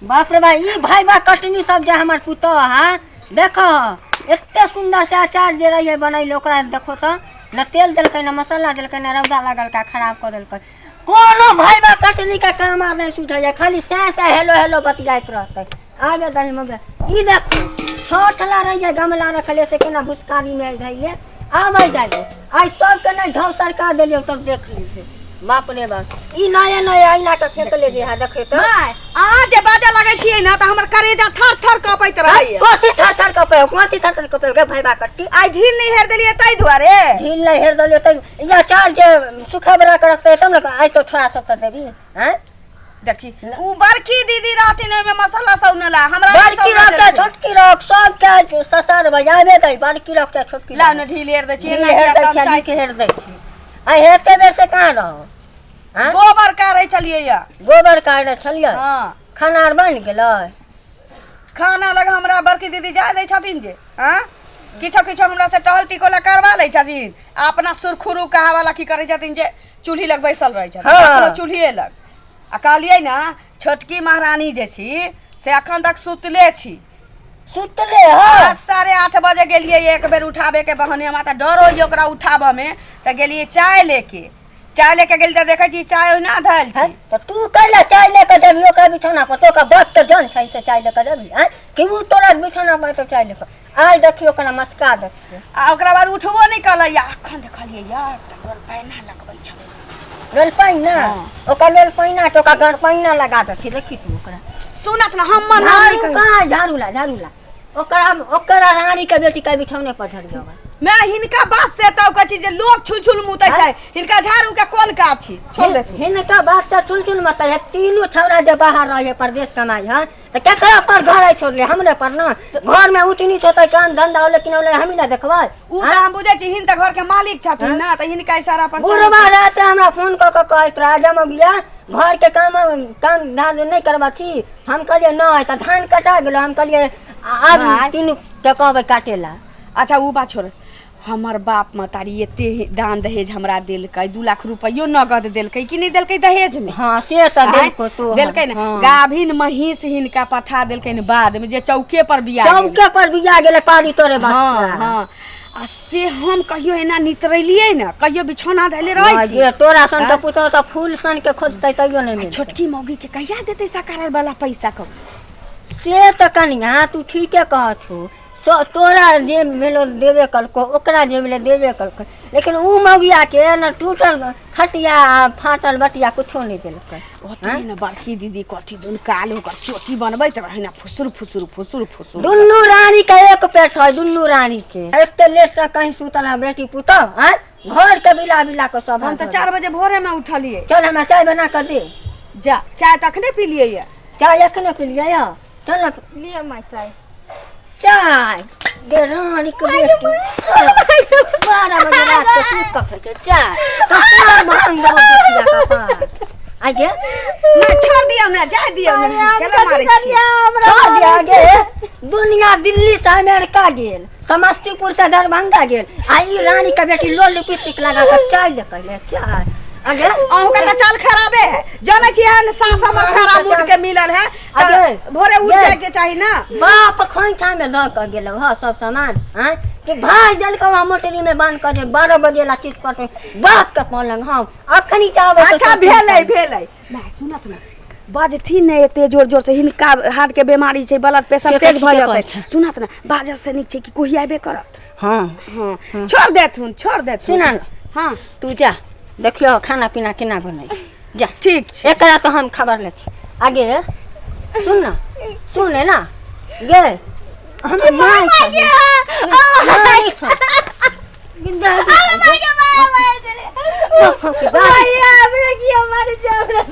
बाप रे बा ई भाई बा कटनी सब जे हमर पुतो है देखो एते सुंदर से अचार जे रही बनैले ओकरा देखो तो न तेल देलकै न मसाला देलकै न रौदा लगल का खराब कर देलकै कोनो भाई बा कटनी का काम आ नहीं सुझै खाली से हेलो हेलो बतियाइत रहतै आगे दही मगे ई देख छोटला रही गमला रखले से केना भुसकारी में धइले आबै जाइए आई सब के नहीं ढौ सरकार देलियो तब देख लीजिए बाप रे बाप ई नया नया आईना के फेंकले जे है देखे तो माय अहाँ जे बाजा लगै छियै ना त हमर करेजा थर थर कपैत रहैय कोथि थर थर कपै कोथि थर थर कपै गे भाई बा कट्टी आई ढील नहीं हेर देलिए तै दुआरे ढील नहीं हेर देलिए तै या चार जे सुखा बरा के रखते तब न आई तो थोड़ा सब कर देबी हैं देखी उ बड़की दीदी रहथिन में मसाला सौनला हमरा बड़की रख छोटकी रख सब के ससर बजाबे दई बड़की रख छोटकी ला न ढील हेर दे छी ना हेर दे छी के हेर दे छी आई हेते बेर से कहां रहो हां गोबर कारै छलिए या गोबर कारै छलिए हां खाना आर बन गेलै खाना लग हमरा बड़की दीदी जा दै छथिन जे हां किछो किछो हमरा से टहल टिकोला करवा लै छथिन अपना सुरखुरु कहा वाला की करै छथिन जे चूल्ही लग बैसल रहै छथिन अपना चूल्हिए लग आ कहलिए ना छोटकी महारानी जे छी से अखन तक सुतले छी सुतले ह 8:30 बजे गेलिए एक बेर उठाबे के बहाने हमरा त डर होई ओकरा उठाबे में त गेलिए चाय लेके गेल त देखै छी चाय ना धैल छी त तू कैला चाय लेके देबी ओकरा बिछौना पर तो का बात त जान छै से चाय लेके देबी हैं कि उ तोरा बिछौना पर तो चाय लेके आई देखियो कना मस्का देखियो आ ओकरा बाद उठबो नहीं कलै या अखन देखलिए यार त डर पैना लगबै छै लेल पैना ओकर लेल पैना तो का घर पैना लगा दे छी देखी तू ओकरा सुनत ना हम झाड़ू कहां झाड़ू ला ओकरा रानी के बेटी के बिछौने पर धर जावा मैं हिनका बात से तो कछि जे लोग छुलछुल मुतै छै हिनका झाड़ू के कोन का छी छोड़ दे हिनका बात से छुलछुल मत है तीनों छौरा जे बाहर रहे परदेश कमाई है त केकरा पर घर है छोड़ ले हमरे पर ना घर में उठनी होतै काम धंधा लेकिन ओले हम ना देखबै उ त हम बुझै छी हिन त घर के मालिक छथिन ना त हिनका इशारा पर बुढ़वा रहते हमरा फोन क के कहत राजा मगिया घर के काम धान नहीं करबा छी हम कहलिए नहीं त धान कटा गेलो हम कहलिए अब तीन टका काटेला अच्छा उ बात छोड़ हमर बाप मतारी एते दान दहेज हमरा देलकै 2 लाख रुपयो नगद देलकै कि नहीं देलकै दहेज में हां से त देलको तो देलकै ना गाभिन महिष हिनका पठा देलकै न बाद में जे चौके पर बिया गेले पानी तोरे बात हां हां आ से हम कहियो एना नितरलिए ना कहियो बिछौना धैले रहै छी ये तोरा सन त पुतो त फूल सन के खोजतै तइयो नहीं मिल छोटकी मौगी के कहिया देतै सरकार वाला पैसा को से त कनिया तू ठीके कह छु तोरा जे मेलो देवे कलको ओकरा जे मेले देवे कलको लेकिन उ मौगिया के न टूटल खटिया फाटल बटिया कुछो नहीं देलकै ओते न बड़की दीदी कथि दुन कालो का चोटी बनबैत रहै ना फुसुर फुसुर फुसुर फुसुर दुन्नु रानी का एक पेट है दुन्नु रानी के एते लेट तक कहीं सुतला बेटी पुतो हैं घर के बिला बिला के सब हम त 4 बजे भोरे में उठलिए चल हम चाय बना कर दे जा चाय तखने पी लिए या चाय अखने पी लिया या चल ना लिए माय चाय दे रानी के बेटी 12 बजे रात को सूत का फेंके चाय कतना महंगा हो गया का पार आगे मैं छोड़ दिया ना जा दिया ना केला मारे छी छोड़ दिया आगे दुनिया दिल्ली से अमेरिका गेल समस्तीपुर से दरभंगा गेल आई रानी के बेटी लो लिपस्टिक लगा के चाय लेके चाय आगे अहू का त चाल खराबे है जाने छी हन सास हमर खराब मूड के मिलल है आगे भोरे उठ जाए के चाहिए ना बाप खोइछा में ल के गेलो ह सब सामान हैं कि भाई जल को मोटरी में बांध कर 12 बजे ला चीज करते बाप के पलंग हम अखनी चाहबे अच्छा भेलै मैं सुनत ना बाजथी ने एते जोर जोर से हिनका हार्ट के बीमारी छै ब्लड प्रेशर तेज भ जातै सुनत ना बाजा से नीक छै कि कोही आबे करत हां हां छोड़ देथुन सुना हां तू जा देखियो खाना पीना केना बनै जा ठीक छै एकरा तो हम खबर ले आगे सुन है ना गे हम माय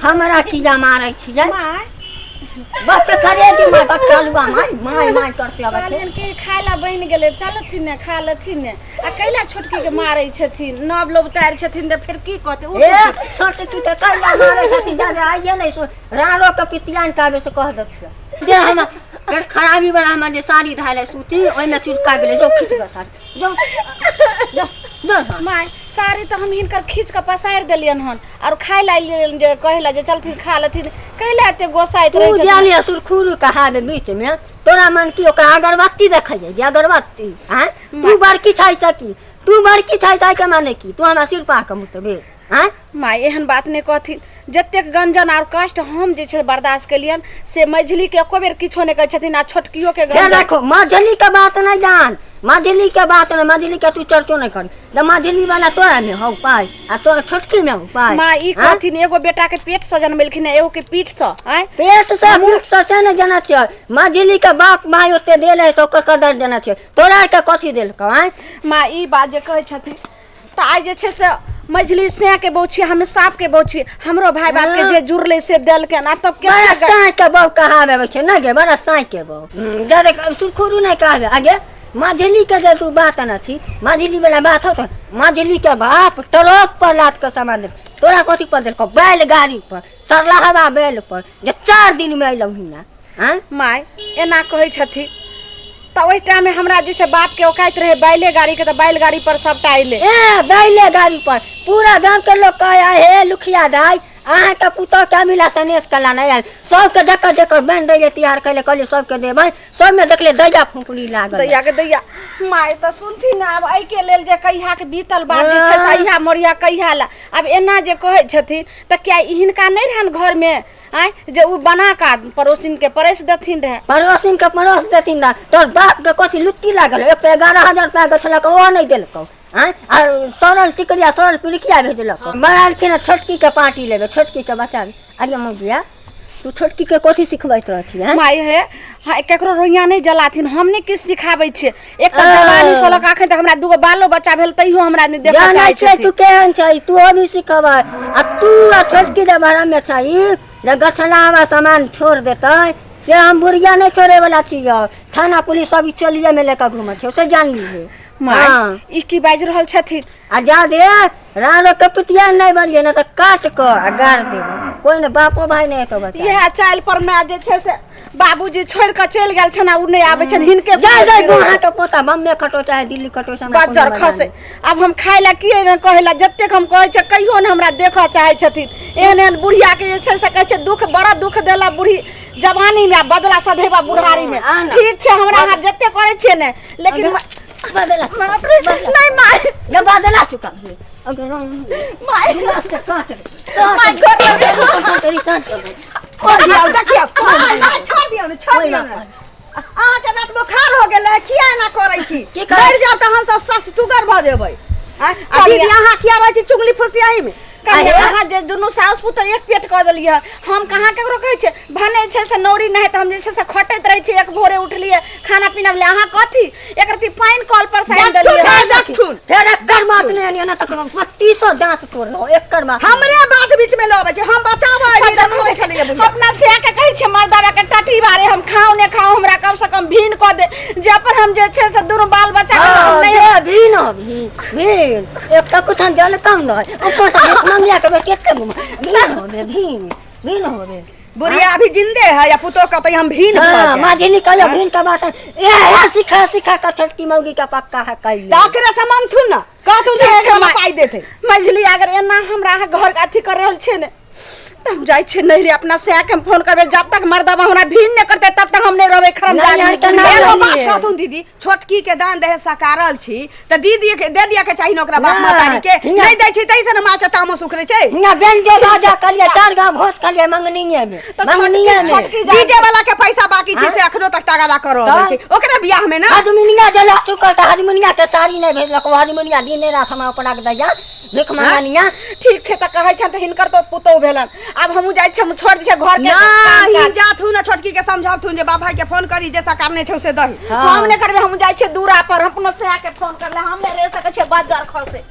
हमरा किया मारै छियै बात करे दी मैं बात कालुआ माय करते अब कालियन के खाइला बन गेले चलथिन ने खा लथिन ने आ कैला छोटकी के मारै छथिन नब लोग तार छथिन त फिर की कहते ए छोटकी के कैला मारै छथिन जा आइए नहीं सो रारो के पितियान काबे से कह दछियो दे हम पेट खराबी वाला हम जे साड़ी धाले सूती ओइ में चुरका गेले जो खींच ग साड़ी जो माय साड़ी तो हम हिनकर खींच के पसार देलियन हन और खाए लाइलियन जे कहला जे चलथिन खा लेथिन कहला एते गोसाइत तू जानी सुरखुरु कहावे बीच में तोरा मन की ओकरा अगरबत्ती देखैये जे अगरबत्ती हैं तू बड़की छाई की तू बड़की छाई के माने की तू हमरा सिर पा के मुतबे हैं माय एहन बात नहीं कहथिन जतेक गंजन और कष्ट हम जे छै बर्दाश्त केलियन से मझली के एको बेर किछो नहीं कहै छथिन आ छोटकियो के देखो मझली के बात नहीं जान मझली के बात नहीं मझली के तू चर्चो नहीं करी द मझली वाला तोरा में हो पाई आ तोरा छोटकी में हो पाई मां ई कहथिन एगो बेटा के पेट से जन्मेलखिन एगो के पीठ से हैं पेट से नहीं जाना छै मझली के बाप भाई ओते देले तो ओकर कदर देना छै तोरा के कथि देलको हैं मां ई बात जे कहै छथिन त आइ जे छै से मझली से के बहु हम सांप के बहु हमरो भाई बाप के जे जुड़ले से देल के ना तब के बड़ा साई के बहु कहावे छै ना गे बड़ा साई के बहु जरे सुरखुरु नहीं कहावे आगे मझली के जे तू बात ना छी मझली वाला बात हो तो मझली के बाप ट्रक पर लाद के सामान दे तोरा कथि पर देलको बैलगाड़ी पर सरलहवा बैल पर जे 4 दिन में अइलौ हिना हैं माय एना कहै छथिन त ओइ टाइम में हमरा जे छै बाप के औकात रहे बैले गाड़ी के त बैलगाड़ी पर सबटा आइले ए बैले गाड़ी पर पूरा गांव के लोग कहे हे लुखिया दाई अहाँ के पुतो के मिला सनेस कला नहीं आयल सबके जकर जकर बन रही तैयार कैले कहले सबके देबै सब में देखले दैया फुकली लागल दैया के दैया माय त सुनथि ना अब आई के लेल जे कहिया के बीतल बात जे छै सहिया मोरिया कहिया ला अब एना जे कहै छथिन त क्या हिनका नहीं रहन घर में आय जे उ बना का पड़ोसिन के परस देथिन रहे पड़ोसिन के परोस देथिन ना तोर बाप के कथि लुट्टी लागल 11,000 रुपया गछलक ओ नहीं देलको हैं और सरल टिकरिया सरल पिड़किया भेजलक बड़ाल के ना छोटकी के पार्टी लेबे छोटकी के बचा आगे मौगिया तू छोटकी के कथि सिखबैत रहथि हैं माय हे हां केकरो रोइया नहीं जलाथिन हमने किस सिखाबै छियै एक त जवानी सोलक आखन तक हमरा दूगो बालो बच्चा भेल तइयो हमरा नहीं देखा चाहै छै तू केहन छै तू अभी सिखबै आ तू छोटकी के बारे में चाहिए जे गछलावा सामान छोड़ देतै से हम बुढ़िया नहीं छोड़े वाला छियै थाना पुलिस सब चलिए में लेकर घूमै छै से जान लीजिए माय ई की बाज रहल छथिन आ जा दे रानो के पितिया नहीं बनिए ना तो काट कर आ गाड़ दे कोई ने बापो भाई नहीं तो बता यह चाइल पर मैं जे छै से बाबूजी छोड़ के चल गेल छना उ नहीं आबै छन हिनके जा जा बुहा तो पोता बम्बे खटो चाहे दिल्ली खटो से हमरा बजर खसे अब हम खाय ला की कहला जत्ते हम कहै छै कहियो ने हमरा देखा चाहे छथिन एहन एहन बुढ़िया के जे छै से कहै छै दुख बड़ा दुख देला बुढ़ी जवानी में बदला सधेबा बुढ़ारी में ठीक छै हमरा हाथ जत्ते करै छै ने लेकिन बदला नहीं माय जब बदला चुका है अगर माय मस्त काट माय घर तेरी सांस देखियो छोड़ दियो ने अहाँ के रात बुखार हो गेल है किया ना करै छी मर जाओ त हम सब सस टुगर भ जेबै आ दीदी अहाँ किया रहै छी चुगली फुसियाही में कहाँ जे दुनू साउस पुत्र एक पेट कर देलिए हम कहाँ केकरो कहै छै भने छै से नौरी नहीं त हम जे छै से खटैत रहै छी एक भोरे उठलिए खाना पीना ले अहाँ कथि एकरती पानी कॉल पर साइन देलिए फिर एकर बात नहीं ना तक 2500 दांत तोड़लो एकर बात हमरे बात बीच में लबे छै हम बचाबै नहीं छलिए अपना से के कहै छै मर्दावा के टटी बारे हम खाओ ने खाओ हमरा कम से कम भीन क दे जे पर हम जे छै से दुनू बाल बच्चा के हम नहीं भीन एक का कुछ जल कम नहीं ऊपर से मम्मिया के बेटे के भीन हो रे बुढ़िया अभी जिंदे है या पुतो का तो हम भीन हां माजी निकल भीन का बात ए सिखा सिखा का छोटकी मौगी का पक्का है कई ताकरे सामान थु ना काटू दे पाई देते मझली अगर एना हमरा घर का अथी कर रहल छै ने त हम जाय छै नहीं रे अपना से के फोन करबे जब तक मर्दवा हमरा भीन न करते तब तक हम नहीं रहबे खरमदारी कहतुन दीदी छोटकी के दान देह सकारल छी त दीदी के दे दिया के चाहिए ओकरा बाप मातारी के नहीं दै छी तैसे न मां के तामस उखरे छै हिया बेंजो राजा कलिया 4 गांव भोज कलिया मंगनीये में डीजे वाला के पैसा बाकी छी से अखनो तक तगादा करो छै ओकरा बियाह में ना आदमिनिया जला चुकल त आदमिनिया के साड़ी नहीं भेजलक आदमिनिया दिन रात हमरा ओकरा के दैया देख मंगानिया ठीक छै त कहै छ त हिनकर तो पुतो भेलन अब हमहू जाय छ हम छोड़ दै छ घर के नहीं जाथु न छोटकी के समझाथु जे बाप भाई के फोन करी जैसा करने छ से दही हम ने करबे हम जाय छ दूरा पर अपनो से के फोन करले हम नहीं रह सकै छ बाजार खसे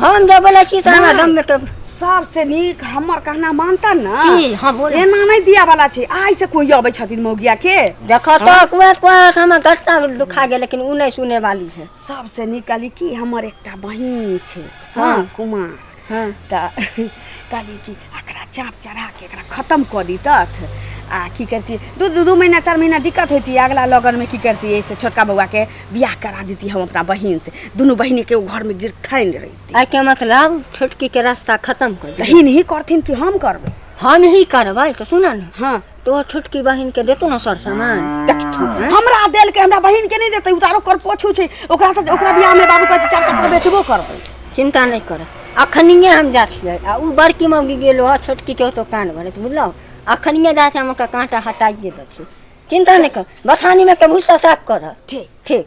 हम जे बोले छी से हमरा गम में के सबसे नीक हमर कहना मानता ना की हम बोले एना नहीं दिया वाला छै आइ से कोई आबै छथिन मौगिया के देखो तो कुआत हम घटना दुखा गेल लेकिन उ नहीं सुने वाली है सबसे निकली की हमर एकटा बहिन छै हां कुमार हां त काली की एकरा चाप चढ़ा के एकरा खत्म क दी तथ आ की करती दू महीना 4 महीना दिक्कत होती अगला लगन में की करती ऐसे छोटका बउआ के बियाह करा देती हम अपना बहन से दोनों बहनी के घर में गिरथैन रहती आई के मतलब छोटकी के रास्ता खत्म कर दे। बहन ही करथिन कि हम करबे हम ही करबै तो सुना ना हाँ तो छोटकी बहन के देतो ना सर सामान हमरा देल के हमरा बहन के नहीं देते उतारो कर पोछू छै ओकरा बियाह में बाबू कहै 4 कट्ठा बेचबो करबै। चिंता नहीं कर अखनिए हम जा छियै आ उ बड़की मौगी गेलो ह छोटकी के तो कान भरत बुझलो अखनिए जा हम का कांटा हटाइए दै छी चिंता नहीं कर बथानी में के भूसा साफ कर ठीक ठीक।